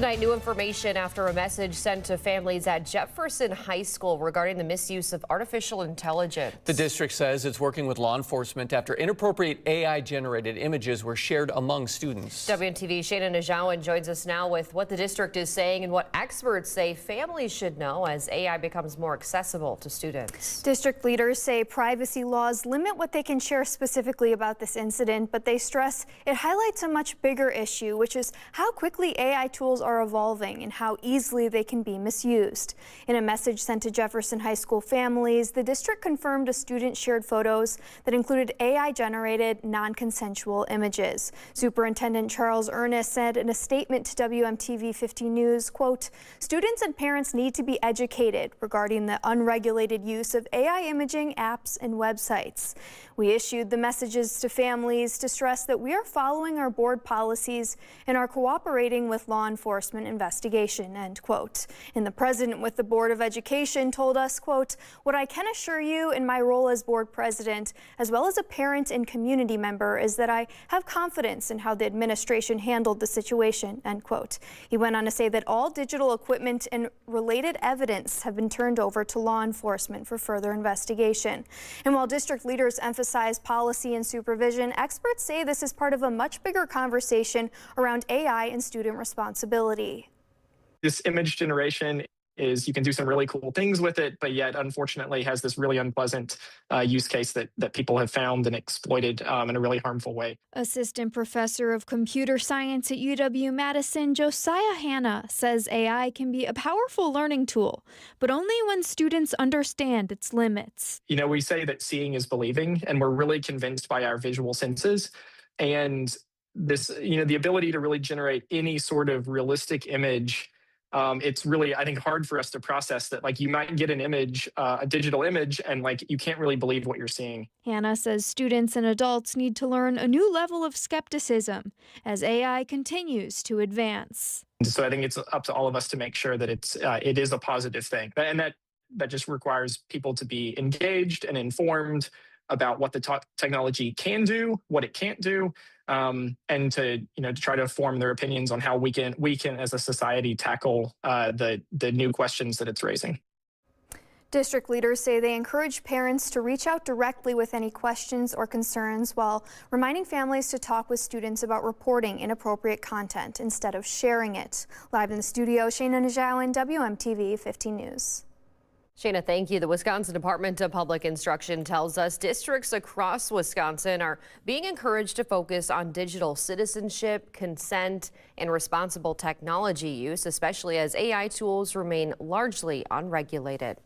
Tonight, new information after a message sent to families at Jefferson High School regarding the misuse of artificial intelligence. The district says it's working with law enforcement after inappropriate AI-generated images were shared among students. WMTV's Shayna Najawan joins us now with what the district is saying and what experts say families should know as AI becomes more accessible to students. District leaders say privacy laws limit what they can share specifically about this incident, but they stress it highlights a much bigger issue, which is how quickly AI tools are evolving and how easily they can be misused. In a message sent to Jefferson High School families, the district confirmed a student shared photos that included AI-generated, non-consensual images. Superintendent Charles Ernest said in a statement to WMTV 15 News, quote, "Students and parents need to be educated regarding the unregulated use of AI imaging apps and websites. We issued the messages to families to stress that we are following our board policies and are cooperating with law enforcement investigation," end quote. And the president with the Board of Education told us, quote, "What I can assure you in my role as board president, as well as a parent and community member, is that I have confidence in how the administration handled the situation," end quote. He went on to say that all digital equipment and related evidence have been turned over to law enforcement for further investigation. And while district leaders emphasize policy and supervision, experts say this is part of a much bigger conversation around AI and student responsibility. This image generation is, you can do some really cool things with it, but yet unfortunately has this really unpleasant use case that people have found and exploited in a really harmful way. Assistant Professor of Computer Science at UW-Madison, Josiah Hanna, says AI can be a powerful learning tool, but only when students understand its limits. You know, we say that seeing is believing, and we're really convinced by our visual senses. And this, you know, the ability to really generate any sort of realistic image, it's really, I think, hard for us to process that. Like, you might get an image, a digital image, and like you can't really believe what you're seeing. Hannah says students and adults need to learn a new level of skepticism as AI continues to advance. So I think it's up to all of us to make sure that it is a positive thing, and that just requires people to be engaged and informed about what the technology can do, what it can't do, and to try to form their opinions on how we can as a society tackle the new questions that it's raising. District leaders say they encourage parents to reach out directly with any questions or concerns, while reminding families to talk with students about reporting inappropriate content instead of sharing it. Live in the studio, Shayna Najawan, WMTV 15 News. Shayna, thank you. The Wisconsin Department of Public Instruction tells us districts across Wisconsin are being encouraged to focus on digital citizenship, consent, and responsible technology use, especially as AI tools remain largely unregulated.